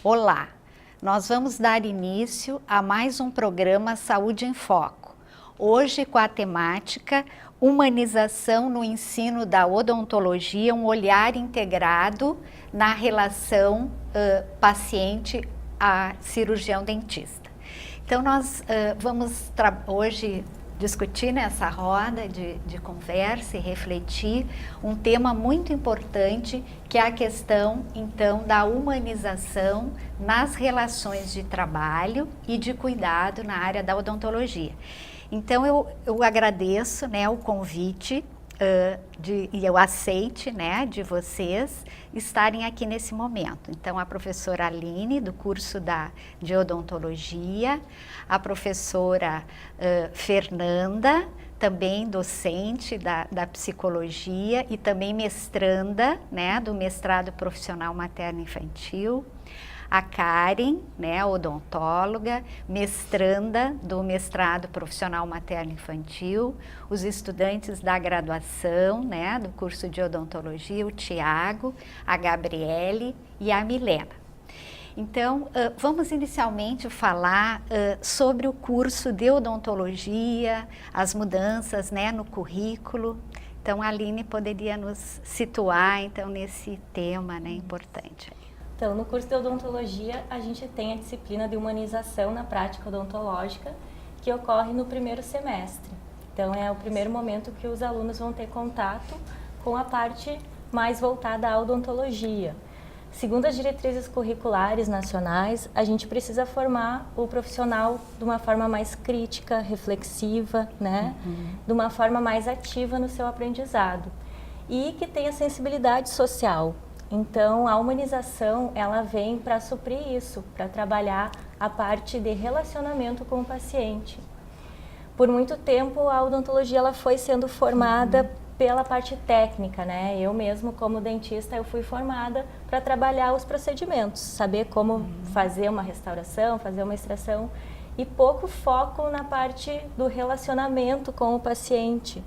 Olá, nós vamos dar início a mais um programa Saúde em Foco. Hoje com a temática Humanização no ensino da odontologia, um olhar integrado na relação paciente a cirurgião dentista. Então nós vamos hoje discutir nessa roda de conversa e refletir um tema muito importante, que é a questão, então, da humanização nas relações de trabalho e de cuidado na área da odontologia. Então, eu agradeço, né, o convite e eu aceite, né, de vocês estarem aqui nesse momento. Então, a professora Aline, do curso de odontologia, a professora Fernanda, também docente da psicologia e também mestranda, né, do mestrado profissional materno-infantil, a Karen, né, odontóloga, mestranda do mestrado profissional materno-infantil, os estudantes da graduação, né, do curso de odontologia, o Tiago, a Gabriele e a Milena. Então, vamos inicialmente falar sobre o curso de odontologia, as mudanças, né, no currículo. Então, a Aline poderia nos situar, então, nesse tema, né, importante. Então, no curso de odontologia, a gente tem a disciplina de humanização na prática odontológica, que ocorre no primeiro semestre. Então, é o primeiro momento que os alunos vão ter contato com a parte mais voltada à odontologia. Segundo as diretrizes curriculares nacionais, a gente precisa formar o profissional de uma forma mais crítica, reflexiva, né? De uma forma mais ativa no seu aprendizado e que tenha sensibilidade social. Então, a humanização, ela vem para suprir isso, para trabalhar a parte de relacionamento com o paciente. Por muito tempo, a odontologia ela foi sendo formada pela parte técnica, né? Eu mesmo, como dentista, eu fui formada para trabalhar os procedimentos, saber como fazer uma restauração, fazer uma extração, e pouco foco na parte do relacionamento com o paciente.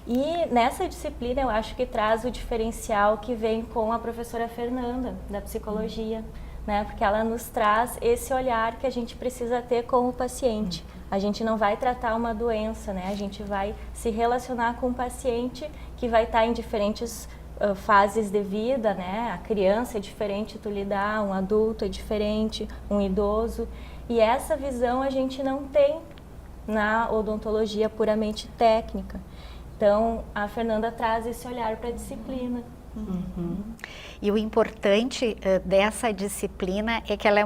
E nessa disciplina eu acho que traz o diferencial que vem com a professora Fernanda, da psicologia, né? Porque ela nos traz esse olhar que a gente precisa ter com o paciente. A gente não vai tratar uma doença, né? A gente vai se relacionar com o paciente que vai estar em diferentes fases de vida, né? A criança é diferente tu lidar, um adulto é diferente, um idoso. E essa visão a gente não tem na odontologia puramente técnica. Então, a Fernanda traz esse olhar para a disciplina. E o importante dessa disciplina é que ela é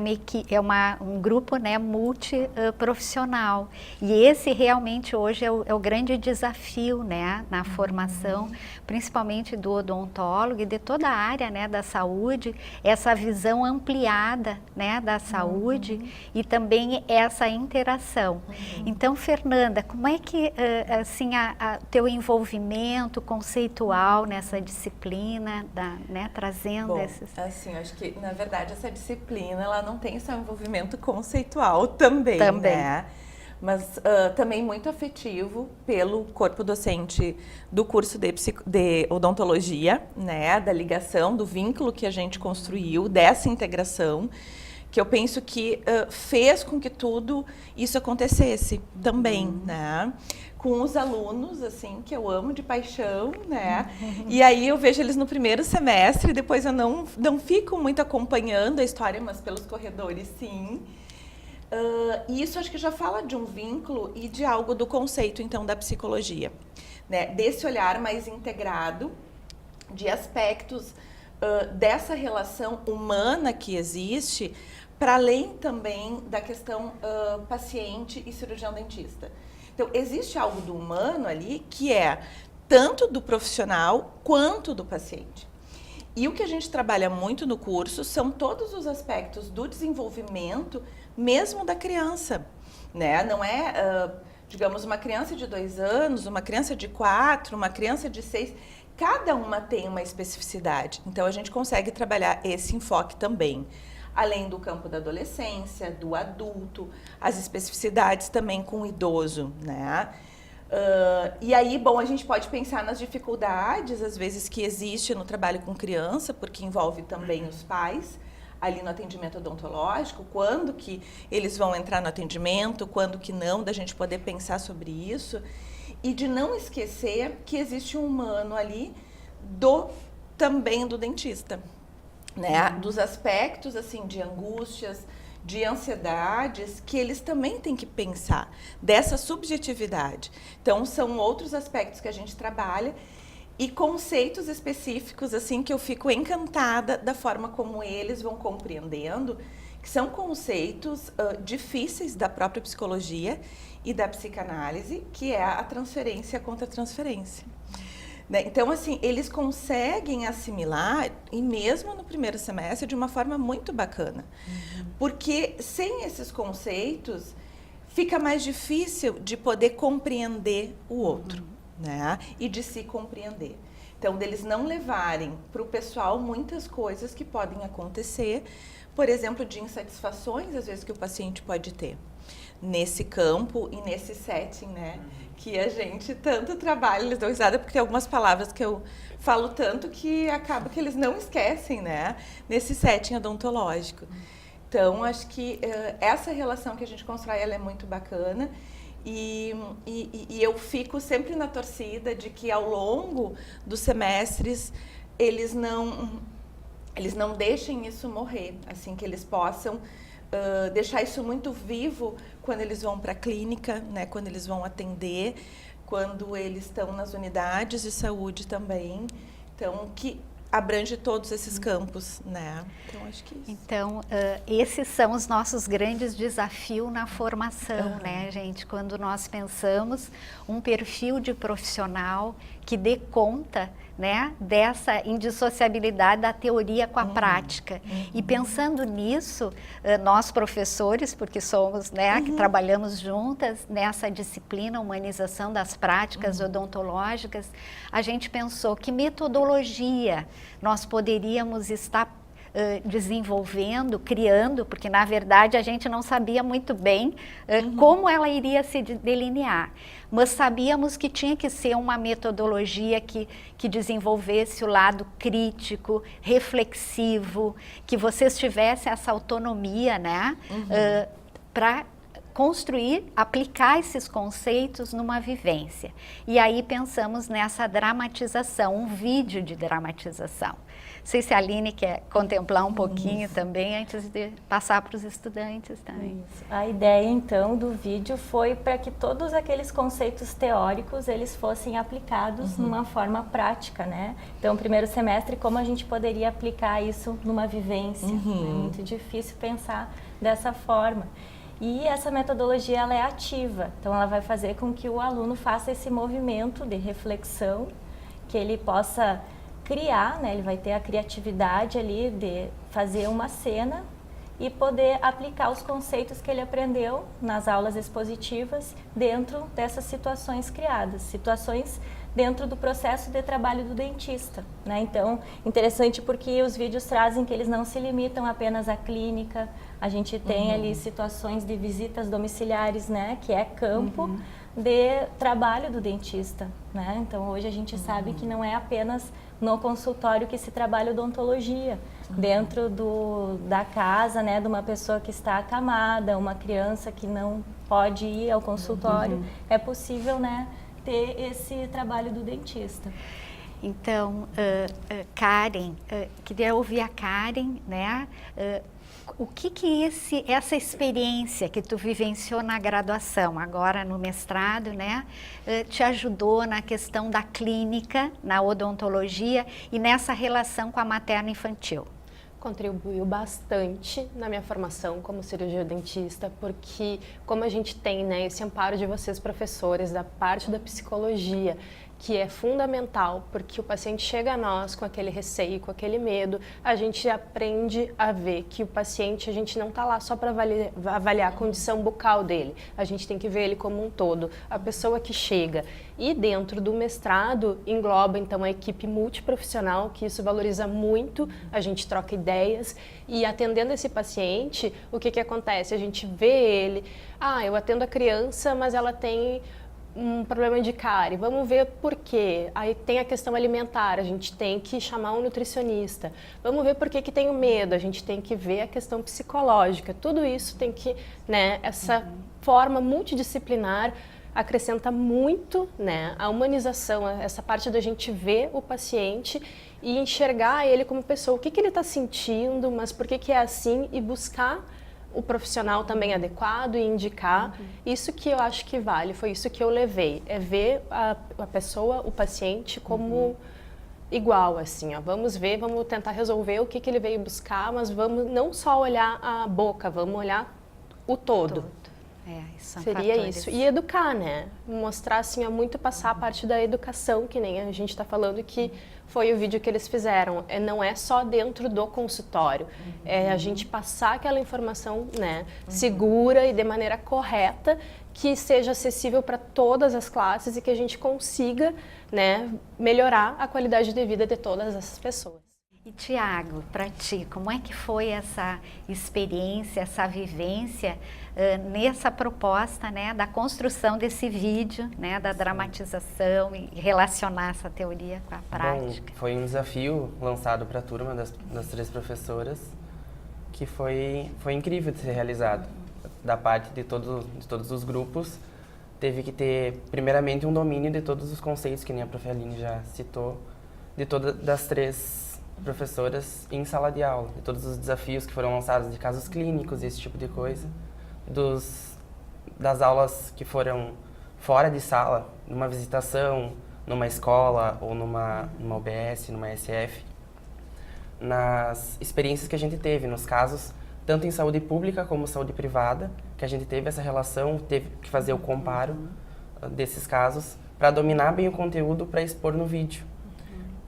um grupo, né, multiprofissional. E esse realmente hoje é o grande desafio, né, na formação, principalmente do odontólogo e de toda a área, né, da saúde, essa visão ampliada, né, da saúde e também essa interação. Então, Fernanda, como é que assim, teu envolvimento conceitual nessa disciplina, né, trazendo esses... Assim, acho que, na verdade, essa disciplina, ela não tem só envolvimento conceitual também, né? Mas também muito afetivo pelo corpo docente do curso de odontologia, né? Da ligação, do vínculo que a gente construiu, dessa integração, que eu penso que fez com que tudo isso acontecesse também, né? Com os alunos, assim, que eu amo de paixão, né? E aí eu vejo eles no primeiro semestre, depois eu não fico muito acompanhando a história, mas pelos corredores, sim. E isso acho que já fala de um vínculo e de algo do conceito, então, da psicologia, né? Desse olhar mais integrado, de aspectos dessa relação humana que existe, para além também da questão paciente e cirurgião-dentista. Então, existe algo do humano ali que é tanto do profissional quanto do paciente. E o que a gente trabalha muito no curso são todos os aspectos do desenvolvimento mesmo da criança, né? Não é, digamos, uma criança de 2 anos, uma criança de 4, uma criança de 6, cada uma tem uma especificidade. Então, a gente consegue trabalhar esse enfoque também. Além do campo da adolescência, do adulto, as especificidades também com o idoso, né? E aí, bom, a gente pode pensar nas dificuldades, às vezes, que existe no trabalho com criança, porque envolve também os pais. ali no atendimento odontológico, quando que eles vão entrar no atendimento, quando que não, da gente poder pensar sobre isso e de não esquecer que existe um humano ali também do dentista, né? Dos aspectos assim de angústias, de ansiedades, que eles também têm que pensar, dessa subjetividade. Então, são outros aspectos que a gente trabalha e conceitos específicos, assim, que eu fico encantada da forma como eles vão compreendendo, que são conceitos difíceis da própria psicologia e da psicanálise, que é a transferência contra a transferência. Então, assim, eles conseguem assimilar, e mesmo no primeiro semestre, de uma forma muito bacana. Porque sem esses conceitos, fica mais difícil de poder compreender o outro, né? E de se compreender. Então, deles não levarem para o pessoal muitas coisas que podem acontecer, por exemplo, de insatisfações, às vezes, que o paciente pode ter nesse campo e nesse setting, né? Que a gente tanto trabalha, eles dão risada porque tem algumas palavras que eu falo tanto que acaba que eles não esquecem, né? Nesse setting odontológico. Então, acho que essa relação que a gente constrói, ela é muito bacana e eu fico sempre na torcida de que ao longo dos semestres eles não deixem isso morrer, assim, que eles possam deixar isso muito vivo quando eles vão para a clínica, né, quando eles vão atender, quando eles estão nas unidades de saúde também. Então, que abrange todos esses campos, né? Então, acho que isso. Então, esses são os nossos grandes desafios na formação, né, gente? Quando nós pensamos um perfil de profissional que dê conta, né, dessa indissociabilidade da teoria com a prática. E pensando nisso, nós professores, porque somos, né, que trabalhamos juntas nessa disciplina, humanização das práticas odontológicas, a gente pensou que metodologia nós poderíamos estar desenvolvendo, criando, porque na verdade a gente não sabia muito bem como ela iria se delinear, mas sabíamos que tinha que ser uma metodologia que desenvolvesse o lado crítico, reflexivo, que vocês tivessem essa autonomia, né, para construir, aplicar esses conceitos numa vivência. E aí pensamos nessa dramatização, um vídeo de dramatização. Não sei se a Aline quer contemplar um pouquinho também, antes de passar para os estudantes também. Isso. A ideia, então, do vídeo foi para que todos aqueles conceitos teóricos, eles fossem aplicados numa forma prática, né? Então, primeiro semestre, como a gente poderia aplicar isso numa vivência? É muito difícil pensar dessa forma. E essa metodologia, ela é ativa, então ela vai fazer com que o aluno faça esse movimento de reflexão, que ele possa criar, né? Ele vai ter a criatividade ali de fazer uma cena e poder aplicar os conceitos que ele aprendeu nas aulas expositivas dentro dessas situações criadas, situações dentro do processo de trabalho do dentista, né? Então, interessante porque os vídeos trazem que eles não se limitam apenas à clínica, a gente tem ali situações de visitas domiciliares, né? Que é campo de trabalho do dentista, né? Então, hoje a gente sabe que não é apenas no consultório que se trabalha odontologia, dentro da casa, né, de uma pessoa que está acamada, uma criança que não pode ir ao consultório, é possível, né, ter esse trabalho do dentista. Então, Karen, queria ouvir a Karen, né? O que essa experiência que tu vivenciou na graduação, agora no mestrado, né, te ajudou na questão da clínica, na odontologia e nessa relação com a materno-infantil? Contribuiu bastante na minha formação como cirurgiã dentista, porque como a gente tem, né, esse amparo de vocês professores, da parte da psicologia, que é fundamental, porque o paciente chega a nós com aquele receio, com aquele medo, a gente aprende a ver que o paciente, a gente não está lá só para avaliar a condição bucal dele, a gente tem que ver ele como um todo, a pessoa que chega. E dentro do mestrado engloba então a equipe multiprofissional, que isso valoriza muito, a gente troca ideias e atendendo esse paciente, o que acontece? A gente vê ele, eu atendo a criança, mas ela tem um problema de cárie, vamos ver por quê. Aí tem a questão alimentar, a gente tem que chamar um nutricionista. Vamos ver por que tem o medo, a gente tem que ver a questão psicológica. Tudo isso tem que, né, essa forma multidisciplinar acrescenta muito, né, a humanização, essa parte da gente ver o paciente e enxergar ele como pessoa, o que ele está sentindo, mas por que é assim, e buscar o profissional também adequado e indicar. Isso que eu acho que vale, foi isso que eu levei, é ver a pessoa, o paciente como igual, assim, ó. Vamos ver, vamos tentar resolver o que ele veio buscar, mas vamos não só olhar a boca, vamos olhar o todo. Seria fatores. isso. E educar, né? Mostrar, assim, muito passar a parte da educação, que nem a gente está falando que foi o vídeo que eles fizeram. Não é só dentro do consultório. É a gente passar aquela informação, né, segura e de maneira correta, que seja acessível para todas as classes e que a gente consiga, né, melhorar a qualidade de vida de todas essas pessoas. E Tiago, para ti, como é que foi essa experiência, essa vivência nessa proposta, né, da construção desse vídeo, né, da dramatização e relacionar essa teoria com a prática? Bom, foi um desafio lançado para a turma das 3 professoras que foi incrível de ser realizado. Da parte de todos os grupos, teve que ter, primeiramente, um domínio de todos os conceitos, que nem a prof. Aline já citou, das 3 professoras em sala de aula, de todos os desafios que foram lançados de casos clínicos e esse tipo de coisa, das aulas que foram fora de sala, numa visitação, numa escola ou numa UBS, numa SF, nas experiências que a gente teve, nos casos, tanto em saúde pública como saúde privada, que a gente teve essa relação, teve que fazer o comparo desses casos para dominar bem o conteúdo para expor no vídeo.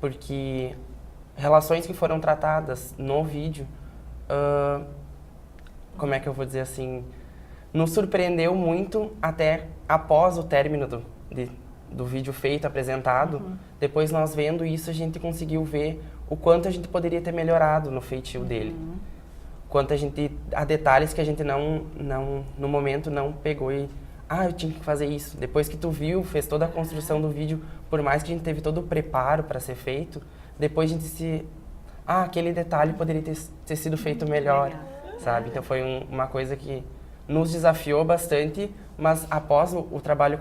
Porque relações que foram tratadas no vídeo, como é que eu vou dizer assim, nos surpreendeu muito até após o término do vídeo feito, apresentado. Depois nós vendo isso, a gente conseguiu ver o quanto a gente poderia ter melhorado no feitio dele. Quanto há detalhes que a gente no momento não pegou e eu tinha que fazer isso. Depois que tu viu, fez toda a construção do vídeo, por mais que a gente teve todo o preparo para ser feito, depois a gente aquele detalhe poderia ter sido feito melhor, sabe? Então foi uma coisa que nos desafiou bastante, mas após o trabalho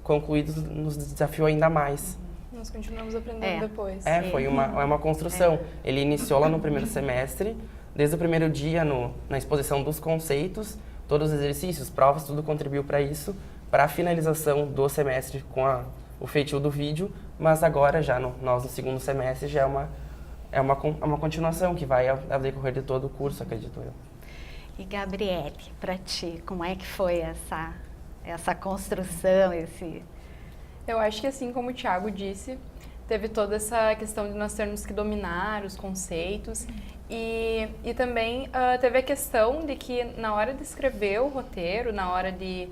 concluído, nos desafiou ainda mais. Nós continuamos aprendendo depois. Foi uma construção. Ele iniciou lá no primeiro semestre, desde o primeiro dia na exposição dos conceitos, todos os exercícios, provas, tudo contribuiu para isso, para a finalização do semestre com o feitio do vídeo, mas agora já nós no segundo semestre já é uma continuação que vai ao decorrer de todo o curso, acredito eu. E Gabriele, para ti, como é que foi essa construção, Eu acho que assim como o Thiago disse, teve toda essa questão de nós termos que dominar os conceitos e também teve a questão de que na hora de escrever o roteiro, na hora de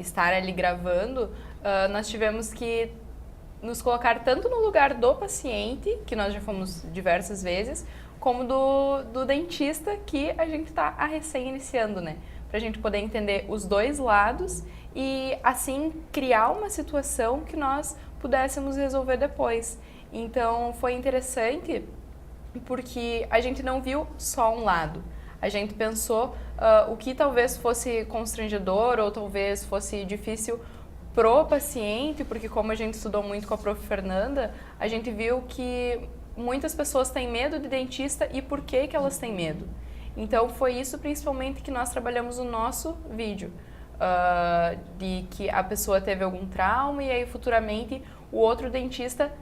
estar ali gravando, nós tivemos que nos colocar tanto no lugar do paciente, que nós já fomos diversas vezes, como do dentista, que a gente está recém-iniciando, né? Para a gente poder entender os dois lados e, assim, criar uma situação que nós pudéssemos resolver depois. Então, foi interessante porque a gente não viu só um lado. A gente pensou o que talvez fosse constrangedor ou talvez fosse difícil pro paciente, porque como a gente estudou muito com a prof. Fernanda, a gente viu que muitas pessoas têm medo de dentista e por que elas têm medo. Então foi isso principalmente que nós trabalhamos no nosso vídeo, de que a pessoa teve algum trauma e aí futuramente o outro dentista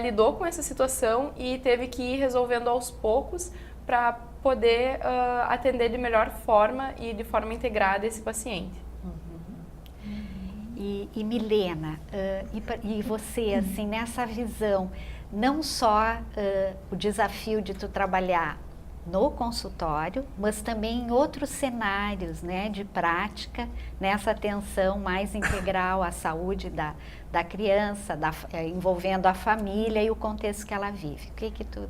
lidou com essa situação e teve que ir resolvendo aos poucos para poder atender de melhor forma e de forma integrada esse paciente. E Milena, e você, assim, nessa visão, não só o desafio de tu trabalhar no consultório, mas também em outros cenários, né, de prática, nessa atenção mais integral à saúde da criança, envolvendo a família e o contexto que ela vive. O que tu...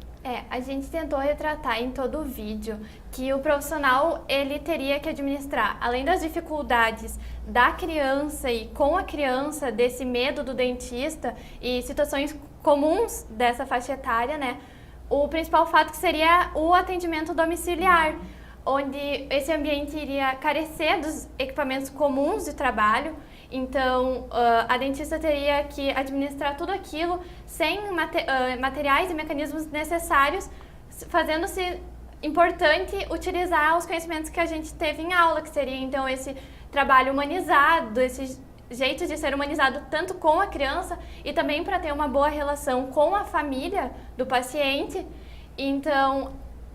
A gente tentou retratar em todo o vídeo que o profissional, ele teria que administrar, além das dificuldades da criança e com a criança, desse medo do dentista e situações comuns dessa faixa etária, né? O principal fato que seria o atendimento domiciliar, onde esse ambiente iria carecer dos equipamentos comuns de trabalho. Então, a dentista teria que administrar tudo aquilo sem materiais e mecanismos necessários, fazendo-se importante utilizar os conhecimentos que a gente teve em aula, que seria então esse trabalho humanizado, esse jeito de ser humanizado tanto com a criança e também para ter uma boa relação com a família do paciente. Então,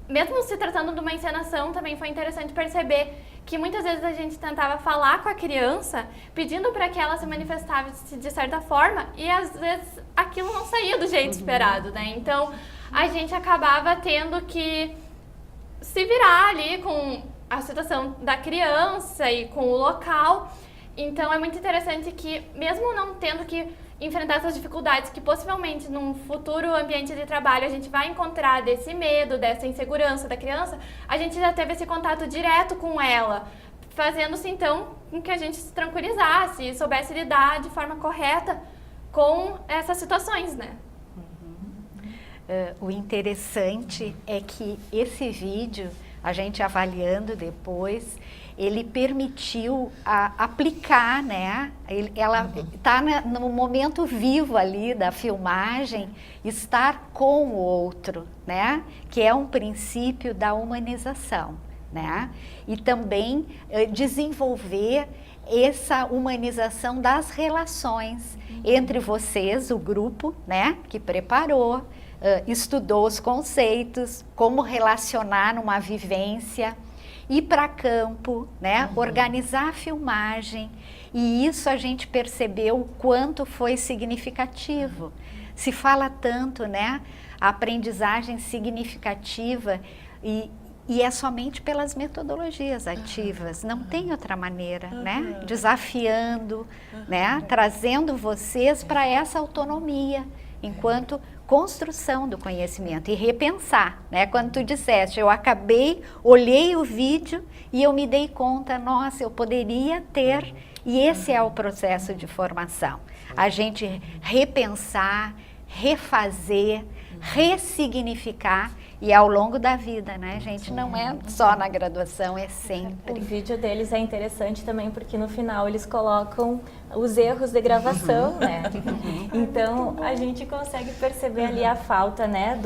mesmo se tratando de uma encenação, também foi interessante perceber que muitas vezes a gente tentava falar com a criança, pedindo para que ela se manifestasse de certa forma, e às vezes aquilo não saía do jeito esperado, né? Então, a gente acabava tendo que se virar ali com a situação da criança e com o local. Então, é muito interessante que, mesmo não tendo que enfrentar essas dificuldades que possivelmente num futuro ambiente de trabalho a gente vai encontrar desse medo, dessa insegurança da criança, a gente já teve esse contato direto com ela, fazendo-se então com que a gente se tranquilizasse e soubesse lidar de forma correta com essas situações, né? O interessante é que esse vídeo, a gente avaliando depois, ele permitiu aplicar, né? Ela está no momento vivo ali da filmagem, estar com o outro, né? Que é um princípio da humanização, né? E também desenvolver essa humanização das relações entre vocês, o grupo, né? Que preparou, estudou os conceitos, como relacionar numa vivência, ir para campo, né? Organizar a filmagem, e isso a gente percebeu o quanto foi significativo. Se fala tanto, né? A aprendizagem significativa e é somente pelas metodologias ativas, não tem outra maneira, né? Desafiando, né? Trazendo vocês para essa autonomia, enquanto construção do conhecimento e repensar, né? Quando tu disseste, eu olhei o vídeo e eu me dei conta, nossa, eu poderia ter, e esse é o processo de formação. A gente repensar, refazer, ressignificar, e ao longo da vida, né, gente? Não é só na graduação, é sempre. O vídeo deles é interessante também porque no final eles colocam os erros de gravação, né? Então a gente consegue perceber ali a falta, né,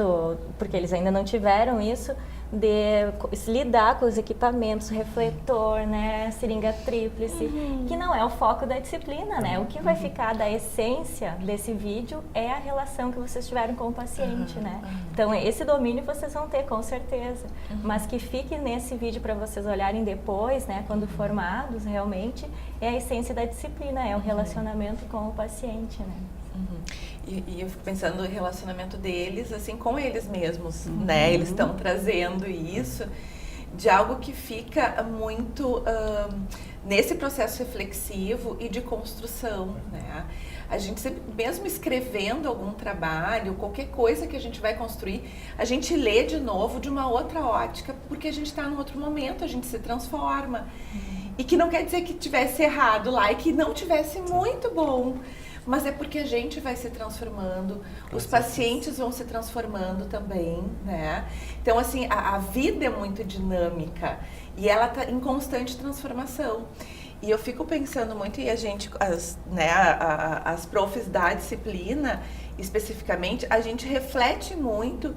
porque eles ainda não tiveram isso, de lidar com os equipamentos, refletor, né, seringa tríplice, que não é o foco da disciplina, né? O que vai ficar da essência desse vídeo é a relação que vocês tiveram com o paciente, né? Então esse domínio vocês vão ter com certeza, mas que fique nesse vídeo para vocês olharem depois, né, quando formados, realmente é a essência da disciplina, é o relacionamento com o paciente, né? E eu fico pensando no relacionamento deles, assim, com eles mesmos, né? Eles estão trazendo isso de algo que fica muito nesse processo reflexivo e de construção, né? A gente sempre, mesmo escrevendo algum trabalho, qualquer coisa que a gente vai construir, a gente lê de novo de uma outra ótica, porque a gente está num outro momento, a gente se transforma. E que não quer dizer que tivesse errado lá e que não tivesse muito bom, mas é porque a gente vai se transformando, os pacientes vão se transformando também, né? Então, assim, a vida é muito dinâmica e ela está em constante transformação. E eu fico pensando muito, e a gente, as profs da disciplina, especificamente, a gente reflete muito,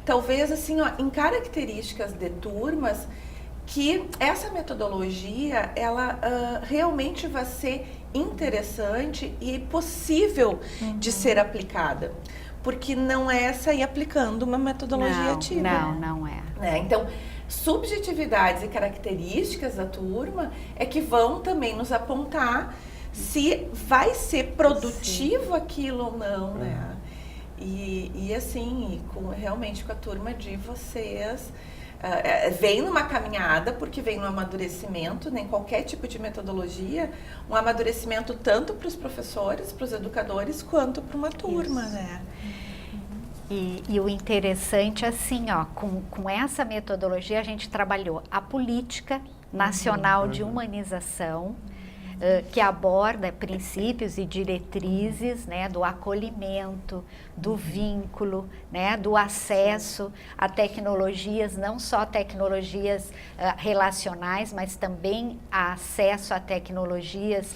talvez, assim, ó, em características de turmas, que essa metodologia, ela realmente vai ser interessante e possível de ser aplicada. Porque não é sair aplicando uma metodologia ativa. Não é. Então, subjetividades e características da turma é que vão também nos apontar se vai ser produtivo aquilo ou não, né? E assim, realmente com a turma de vocês, vem numa caminhada, porque vem no amadurecimento, né, em qualquer tipo de metodologia, um amadurecimento tanto para os professores, para os educadores, quanto para uma turma, né? E o interessante, assim, ó, com essa metodologia a gente trabalhou a política nacional de humanização, que aborda princípios e diretrizes, né, do acolhimento, do vínculo, né, do acesso a tecnologias, não só tecnologias relacionais, mas também acesso a tecnologias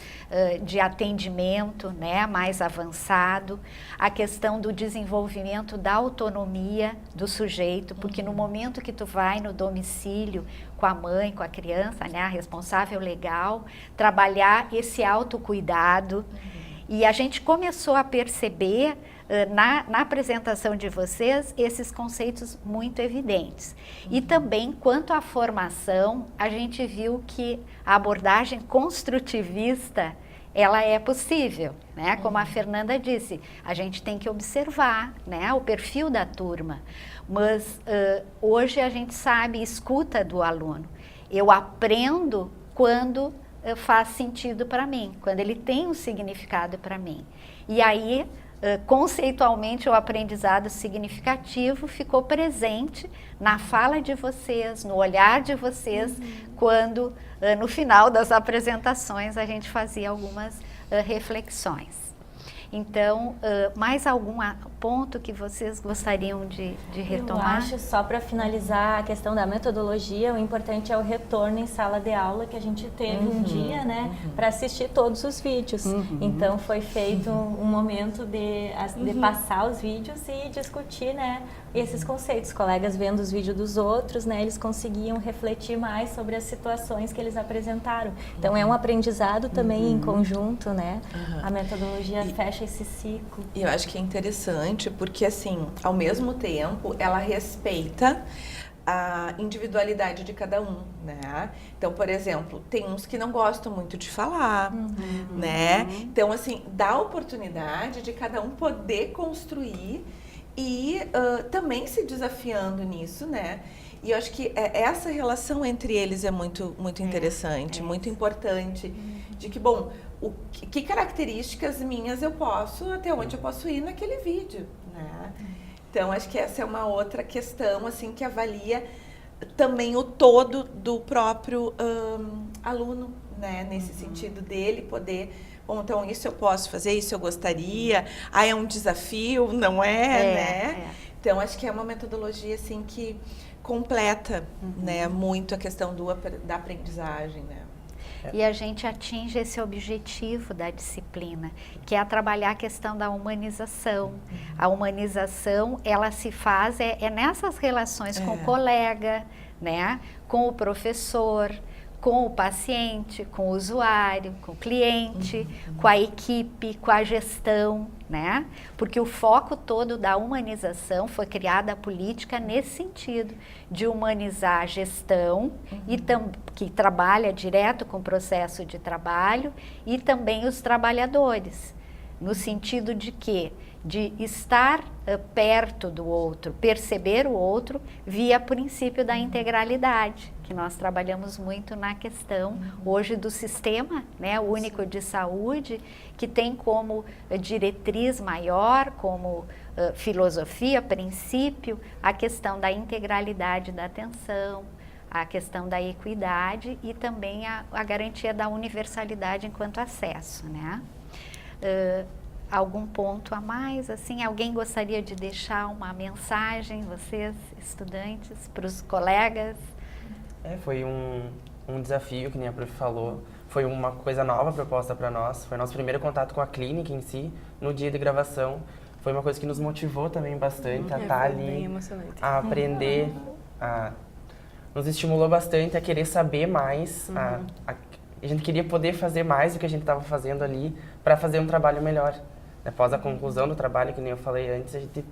de atendimento, né, mais avançado, a questão do desenvolvimento da autonomia do sujeito, porque no momento que tu vai no domicílio com a mãe, com a criança, né, a responsável legal, trabalhar esse autocuidado. E a gente começou a perceber na apresentação de vocês esses conceitos muito evidentes. E também, quanto à formação, a gente viu que a abordagem construtivista ela é possível, né? Como a Fernanda disse, a gente tem que observar, né, o perfil da turma. Mas hoje a gente sabe, escuta do aluno. Eu aprendo quando faz sentido para mim, quando ele tem um significado para mim. E aí, conceitualmente, o aprendizado significativo ficou presente na fala de vocês, no olhar de vocês, quando, no final das apresentações, a gente fazia algumas reflexões. Então, mais algum ponto que vocês gostariam de retomar? Eu acho, só para finalizar a questão da metodologia, o importante é o retorno em sala de aula, que a gente teve um dia, né, para assistir todos os vídeos. Então, foi feito um momento de passar os vídeos e discutir, né, esses conceitos. Colegas vendo os vídeos dos outros, né, eles conseguiam refletir mais sobre as situações que eles apresentaram. Então, é um aprendizado também em conjunto, né? A metodologia fecha esse ciclo. E eu acho que é interessante porque, assim, ao mesmo tempo, ela respeita a individualidade de cada um, né? Então, por exemplo, tem uns que não gostam muito de falar, né? Então, assim, dá a oportunidade de cada um poder construir e também se desafiando nisso, né? E eu acho que essa relação entre eles é muito interessante, muito importante, de que, bom, que características minhas eu posso, até onde eu posso ir naquele vídeo, né? Então, acho que essa é uma outra questão, assim, que avalia também o todo do próprio aluno, né? Nesse sentido dele poder, bom, então isso eu posso fazer, isso eu gostaria, é um desafio, não né? Então, acho que é uma metodologia, assim, que completa, né, muito a questão da aprendizagem, né? E a gente atinge esse objetivo da disciplina, que é trabalhar a questão da humanização. A humanização, ela se faz nessas relações com o colega, né? Com o professor, com o paciente, com o usuário, com o cliente, com a equipe, com a gestão, né? Porque o foco todo da humanização foi criada a política nesse sentido, de humanizar a gestão, que trabalha direto com o processo de trabalho, e também os trabalhadores, no sentido de quê? De estar perto do outro, perceber o outro via princípio da integralidade, que nós trabalhamos muito na questão hoje do sistema, né, único de saúde, que tem como diretriz maior, como filosofia, princípio, a questão da integralidade da atenção, a questão da equidade e também a garantia da universalidade enquanto acesso, né? Algum ponto a mais, assim, alguém gostaria de deixar uma mensagem, vocês, estudantes, para os colegas? Foi um desafio, que nem a prof falou, foi uma coisa nova proposta para nós, foi nosso primeiro contato com a clínica em si, no dia de gravação, foi uma coisa que nos motivou também bastante a estar ali, a aprender, nos estimulou bastante a querer saber mais, a gente queria poder fazer mais do que a gente estava fazendo ali para fazer um trabalho melhor. Após a conclusão do trabalho, que nem eu falei antes, a gente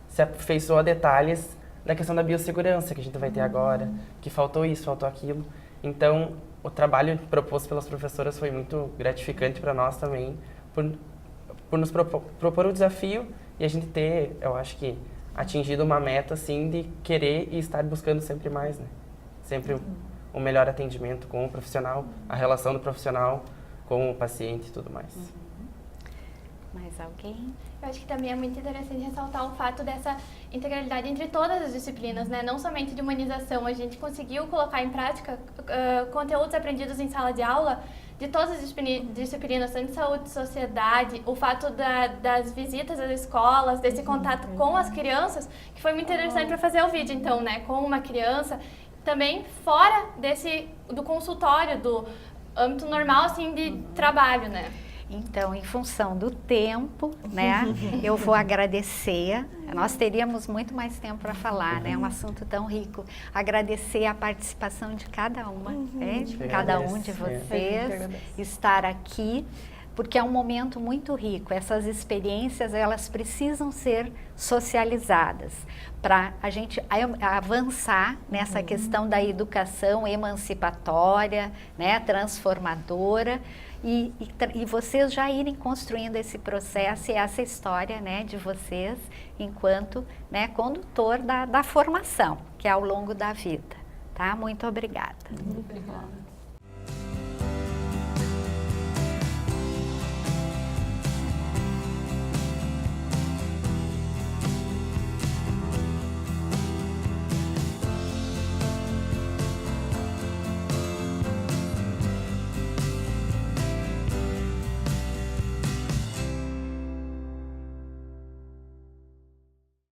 se afeiçoou a detalhes da questão da biossegurança que a gente vai ter agora, que faltou isso, faltou aquilo. Então, o trabalho proposto pelas professoras foi muito gratificante para nós também, por nos propor o desafio e a gente ter, eu acho que, atingido uma meta, assim, de querer e estar buscando sempre mais, né? Sempre o melhor atendimento com o profissional, a relação do profissional com o paciente e tudo mais. Mais alguém? Eu acho que também é muito interessante ressaltar o fato dessa integralidade entre todas as disciplinas, né? Não somente de humanização. A gente conseguiu colocar em prática conteúdos aprendidos em sala de aula de todas as disciplinas, tanto de saúde e sociedade, o fato das visitas às escolas, desse contato com as crianças, que foi muito interessante para fazer o vídeo, então, né? Com uma criança, também fora do consultório, do âmbito normal, assim, de trabalho, né? Então, em função do tempo, né, eu vou agradecer. Nós teríamos muito mais tempo para falar, né? É um assunto tão rico. Agradecer a participação de cada uma, né, de cada um de vocês, estar aqui, porque é um momento muito rico. Essas experiências, elas precisam ser socializadas para a gente avançar nessa questão da educação emancipatória, né, transformadora, e vocês já irem construindo esse processo e essa história, né, de vocês enquanto, né, condutor da formação, que é ao longo da vida. Tá? Muito obrigada. Obrigada.